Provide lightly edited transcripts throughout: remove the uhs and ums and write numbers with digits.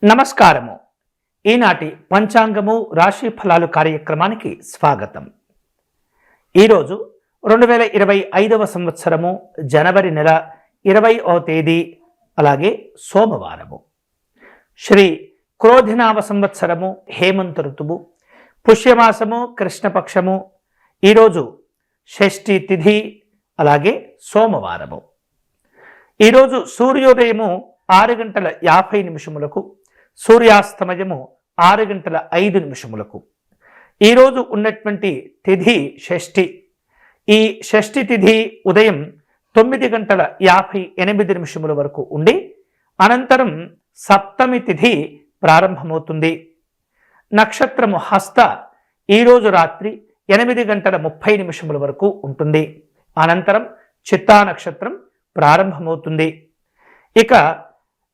నమస్కారము. ఈనాటి పంచాంగము రాశి ఫలాలు కార్యక్రమానికి స్వాగతం. ఈరోజు 2025వ సంవత్సరము జనవరి నెల 20వ తేదీ, అలాగే సోమవారము. శ్రీ క్రోధినామ సంవత్సరము, హేమంత ఋతువు, పుష్యమాసము, కృష్ణపక్షము. ఈరోజు షష్ఠి తిథి, అలాగే సోమవారము. ఈరోజు సూర్యోదయము 6:50 సూర్యాస్తమయము 6:05. ఈరోజు ఉన్నటువంటి తిథి షష్ఠి. ఈ షష్ఠి తిథి ఉదయం 9:58 వరకు ఉండి అనంతరం సప్తమి తిథి ప్రారంభమవుతుంది. నక్షత్రము హస్త ఈరోజు రాత్రి 8:30 వరకు ఉంటుంది. అనంతరం చిత్తా నక్షత్రం ప్రారంభమవుతుంది. ఇక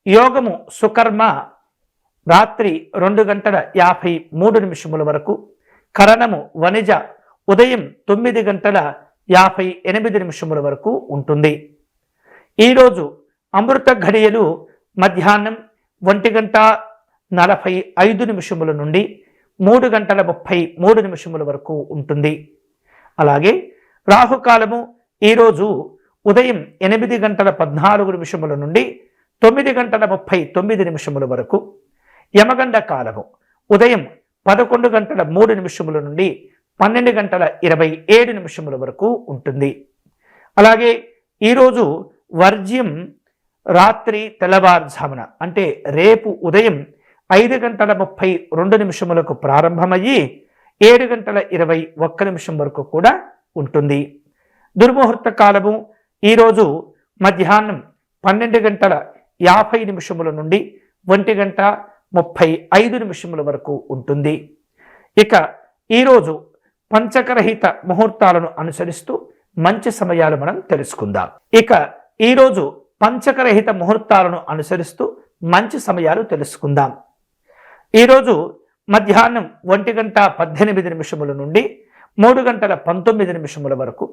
యోగము సుకర్మ రాత్రి 2:53 వరకు, కరణము వనిజ ఉదయం 9:58 వరకు ఉంటుంది. ఈరోజు అమృత ఘడియలు మధ్యాహ్నం 1:45 నుండి 3:33 వరకు ఉంటుంది. అలాగే రాహుకాలము ఈరోజు ఉదయం 8:14 నుండి 9:39 వరకు, యమగండ కాలము ఉదయం 11:03 నుండి 12:27 వరకు ఉంటుంది. అలాగే ఈరోజు వర్జ్యం రాత్రి తెల్లవారుజామున అంటే రేపు ఉదయం 5:32 ప్రారంభమయ్యి 7:21 వరకు కూడా ఉంటుంది. దుర్ముహూర్త కాలము ఈరోజు మధ్యాహ్నం 12:50 నుండి 1:35 వరకు ఉంటుంది. ఇక ఈరోజు పంచకరహిత ముహూర్తాలను అనుసరిస్తూ మంచి సమయాలు మనం తెలుసుకుందాం. ఈరోజు పంచకరహిత ముహూర్తాలను అనుసరిస్తూ మంచి సమయాలు తెలుసుకుందాం. ఈరోజు మధ్యాహ్నం 1:18 నుండి 3:19 వరకు,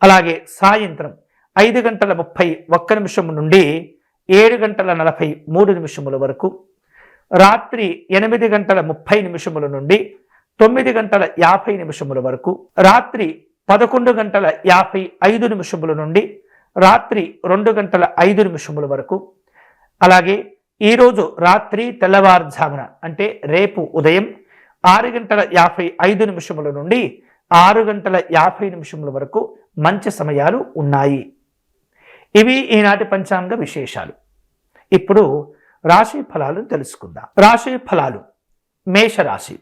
అలాగే సాయంత్రం 5:31 నుండి 7:43 వరకు, రాత్రి 8:30 నుండి 9:50 వరకు, రాత్రి 11:55 నుండి రాత్రి 2:05 వరకు, అలాగే ఈరోజు రాత్రి తెల్లవారుజామున అంటే రేపు ఉదయం 6:55 నుండి 6:50 వరకు మంచి సమయాలు ఉన్నాయి. ఇవి ఈనాటి పంచాంగ విశేషాలు. ఇప్పుడు రాశి ఫలాలు తెలుసుకుందాం. రాశి ఫలాలు. మేషరాశి.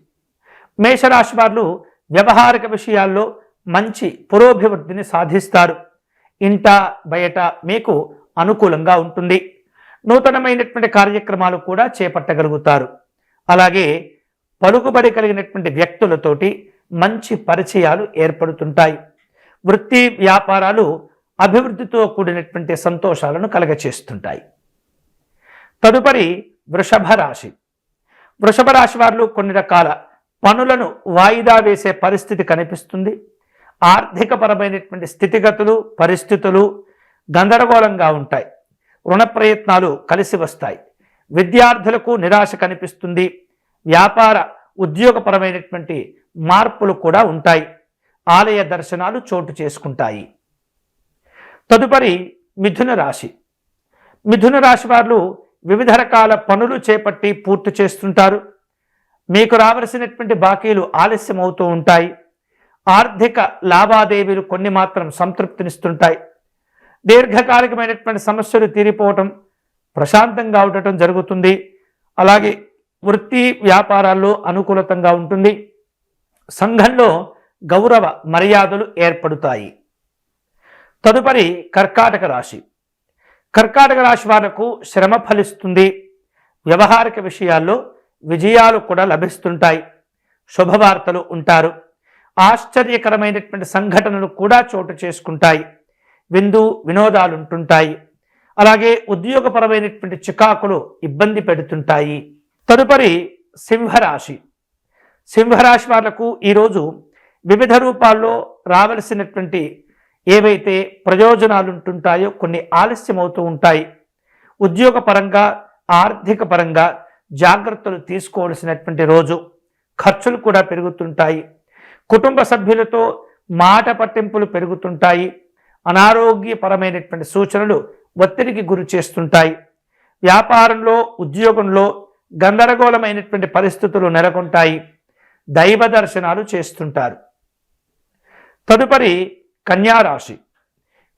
మేషరాశి వారు వ్యవహారిక విషయాల్లో మంచి పురోభివృద్ధిని సాధిస్తారు. ఇంట బయట మీకు అనుకూలంగా ఉంటుంది. నూతనమైనటువంటి కార్యక్రమాలు కూడా చేపట్టగలుగుతారు. అలాగే పలుకుబడి కలిగినటువంటి వ్యక్తులతోటి మంచి పరిచయాలు ఏర్పడుతుంటాయి. వృత్తి వ్యాపారాలు అభివృద్ధితో కూడినటువంటి సంతోషాలను కలగచేస్తుంటాయి. తదుపరి వృషభ రాశి. వృషభ రాశి వారు కొన్ని రకాల పనులను వాయిదా వేసే పరిస్థితి కనిపిస్తుంది. ఆర్థికపరమైనటువంటి స్థితిగతులు పరిస్థితులు గందరగోళంగా ఉంటాయి. రుణ ప్రయత్నాలు కలిసి వస్తాయి. విద్యార్థులకు నిరాశ కనిపిస్తుంది. వ్యాపార ఉద్యోగపరమైనటువంటి మార్పులు కూడా ఉంటాయి. ఆలయ దర్శనాలు చోటు చేసుకుంటాయి. తదుపరి మిథున రాశి. మిథున రాశి వారు వివిధ రకాల పనులు చేపట్టి పూర్తి చేస్తుంటారు. మీకు రావలసినటువంటి బాకీలు ఆలస్యం అవుతూ ఉంటాయి. ఆర్థిక లావాదేవీలు కొన్ని మాత్రం సంతృప్తినిస్తుంటాయి. దీర్ఘకాలికమైనటువంటి సమస్యలు తీరిపోవటం, ప్రశాంతంగా ఉండటం జరుగుతుంది. అలాగే వృత్తి వ్యాపారాల్లో అనుకూలతంగా ఉంటుంది. సంఘంలో గౌరవ మర్యాదలు ఏర్పడతాయి. తదుపరి కర్కాటక రాశి. కర్కాటక రాశి వారికి శ్రమ ఫలిస్తుంది. వ్యవహారిక విషయాల్లో విజయాలు కూడా లభిస్తుంటాయి. శుభవార్తలు ఉంటారు. ఆశ్చర్యకరమైనటువంటి సంఘటనలు కూడా చోటు చేసుకుంటాయి. విందు వినోదాలు ఉంటుంటాయి. అలాగే ఉద్యోగపరమైనటువంటి చికాకులు ఇబ్బంది పెడుతుంటాయి. తదుపరి సింహరాశి. సింహరాశి వాళ్లకు ఈరోజు వివిధ రూపాల్లో రావలసినటువంటి ఏవైతే ప్రయోజనాలు ఉంటుంటాయో కొన్ని ఆలస్యం అవుతూ ఉంటాయి. ఉద్యోగపరంగా ఆర్థిక పరంగా జాగ్రత్తలు తీసుకోవాల్సినటువంటి రోజు. ఖర్చులు కూడా పెరుగుతుంటాయి. కుటుంబ సభ్యులతో మాట పట్టింపులు పెరుగుతుంటాయి. అనారోగ్యపరమైనటువంటి సూచనలు ఒత్తిడికి గురి చేస్తుంటాయి. వ్యాపారంలో, ఉద్యోగంలో గందరగోళమైనటువంటి పరిస్థితులు నెలకొంటాయి. దైవ దర్శనాలు చేస్తుంటారు. తదుపరి కన్యారాశి.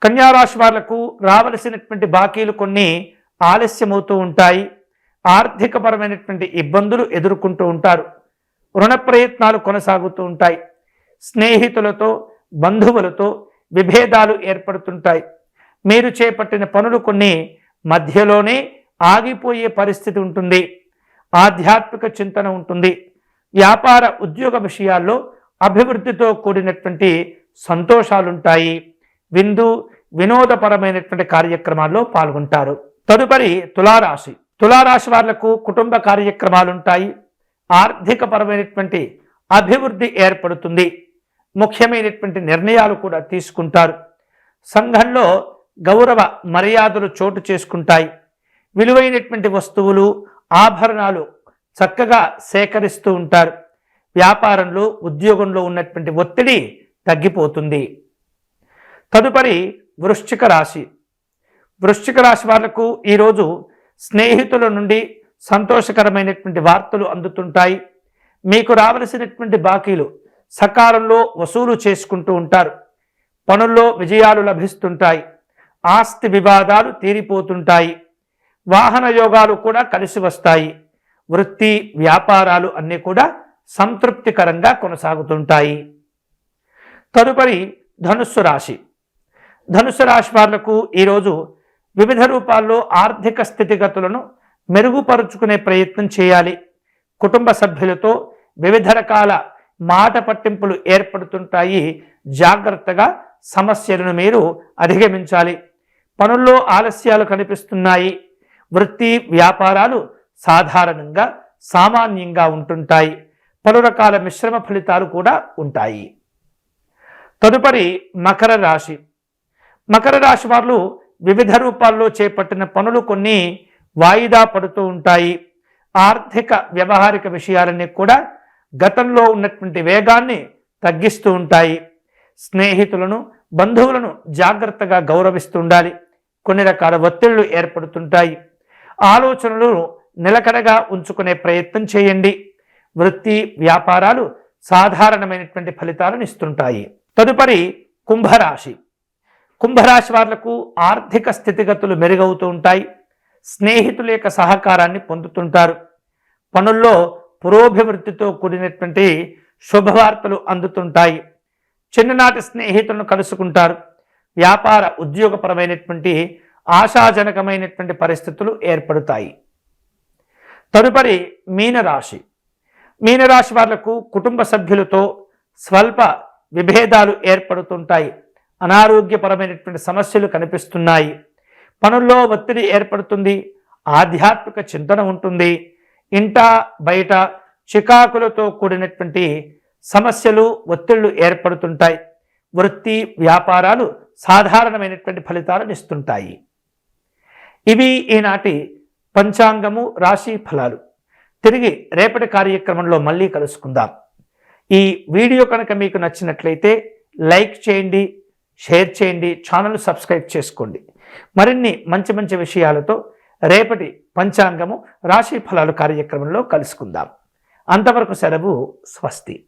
కన్యారాశి వాళ్లకు రావలసినటువంటి బాకీలు కొన్ని ఆలస్యమవుతూ ఉంటాయి. ఆర్థికపరమైనటువంటి ఇబ్బందులు ఎదుర్కొంటూ ఉంటారు. రుణ ప్రయత్నాలు కొనసాగుతూ ఉంటాయి. స్నేహితులతో, బంధువులతో విభేదాలు ఏర్పడుతుంటాయి. మీరు చేపట్టిన పనులు కొన్ని మధ్యలోనే ఆగిపోయే పరిస్థితి ఉంటుంది. ఆధ్యాత్మిక చింతన ఉంటుంది. వ్యాపార, ఉద్యోగ విషయాల్లో అభివృద్ధితో కూడినటువంటి సంతోషాలుంటాయి. వినోదపరమైనటువంటి కార్యక్రమాల్లో పాల్గొంటారు. తదుపరి తులారాశి. తులారాశి వాళ్లకు కుటుంబ కార్యక్రమాలుంటాయి. ఆర్థికపరమైనటువంటి అభివృద్ధి ఏర్పడుతుంది. ముఖ్యమైనటువంటి నిర్ణయాలు కూడా తీసుకుంటారు. సంఘంలో గౌరవ మర్యాదలు చోటు చేసుకుంటాయి. విలువైనటువంటి వస్తువులు, ఆభరణాలు చక్కగా సేకరిస్తూ ఉంటారు. వ్యాపారంలో, ఉద్యోగంలో ఉన్నటువంటి ఒత్తిడి తగ్గిపోతుంది. తదుపరి వృశ్చిక రాశి. వృశ్చిక రాశి వాళ్లకు ఈరోజు స్నేహితుల నుండి సంతోషకరమైనటువంటి వార్తలు అందుతుంటాయి. మీకు రావలసినటువంటి బాకీలు సకాలంలో వసూలు చేసుకుంటూ ఉంటారు. పనుల్లో విజయాలు లభిస్తుంటాయి. ఆస్తి వివాదాలు తీరిపోతుంటాయి. వాహన యోగాలు కూడా కలిసి వస్తాయి. వృత్తి, వ్యాపారాలు అన్నీ కూడా సంతృప్తికరంగా కొనసాగుతుంటాయి. తదుపరి ధనుస్సు రాశి. ధనుస్సు రాశి వాళ్లకు ఈరోజు వివిధ రూపాల్లో ఆర్థిక స్థితిగతులను మెరుగుపరుచుకునే ప్రయత్నం చేయాలి. కుటుంబ సభ్యులతో వివిధ రకాల మాట పట్టింపులు ఏర్పడుతుంటాయి. జాగ్రత్తగా సమస్యలను మీరు అధిగమించాలి. పనుల్లో ఆలస్యాలు కనిపిస్తున్నాయి. వృత్తి, వ్యాపారాలు సాధారణంగా సామాన్యంగా ఉంటుంటాయి. పలు రకాల మిశ్రమ ఫలితాలు కూడా ఉంటాయి. తదుపరి మకర రాశి. మకర రాశి వారు వివిధ రూపాల్లో చేపట్టిన పనులు కొన్ని వాయిదా పడుతూ ఉంటాయి. ఆర్థిక వ్యవహారిక విషయాలన్నీ కూడా గతంలో ఉన్నటువంటి వేగాన్ని తగ్గిస్తూ ఉంటాయి. స్నేహితులను, బంధువులను జాగ్రత్తగా గౌరవిస్తూ ఉండాలి. కొన్ని రకాల ఒత్తిళ్లు ఏర్పడుతుంటాయి. ఆలోచనలు నిలకడగా ఉంచుకునే ప్రయత్నం చేయండి. వృత్తి, వ్యాపారాలు సాధారణమైనటువంటి ఫలితాలను ఇస్తుంటాయి. తదుపరి కుంభరాశి. కుంభరాశి వాళ్లకు ఆర్థిక స్థితిగతులు మెరుగవుతూ ఉంటాయి. స్నేహితుల యొక్క సహకారాన్ని పొందుతుంటారు. పనుల్లో పురోభివృద్ధితో కూడినటువంటి శుభవార్తలు అందుతుంటాయి. చిన్ననాటి స్నేహితులను కలుసుకుంటారు. వ్యాపార, ఉద్యోగపరమైనటువంటి ఆశాజనకమైనటువంటి పరిస్థితులు ఏర్పడతాయి. తదుపరి మీనరాశి. మీనరాశి వాళ్లకు కుటుంబ సభ్యులతో స్వల్ప విభేదాలు ఏర్పడుతుంటాయి. అనారోగ్యపరమైనటువంటి సమస్యలు కనిపిస్తున్నాయి. పనుల్లో ఒత్తిడి ఏర్పడుతుంది. ఆధ్యాత్మిక చింతన ఉంటుంది. ఇంట బయట చికాకులతో కూడినటువంటి సమస్యలు, ఒత్తిళ్లు ఏర్పడుతుంటాయి. వృత్తి, వ్యాపారాలు సాధారణమైనటువంటి ఫలితాలను ఇస్తుంటాయి. ఇవి ఈనాటి పంచాంగము, రాశి ఫలాలు. తిరిగి రేపటి కార్యక్రమంలో మళ్ళీ కలుసుకుందాం. ఈ వీడియో కనుక మీకు నచ్చినట్లయితే లైక్ చేయండి, షేర్ చేయండి, ఛానల్ సబ్స్క్రైబ్ చేసుకోండి. మరిన్ని మంచి మంచి విషయాలతో రేపటి పంచాంగము, రాశి ఫలాలు కార్యక్రమంలో కలుసుకుందాం. అంతవరకు సెలవు. స్వస్తి.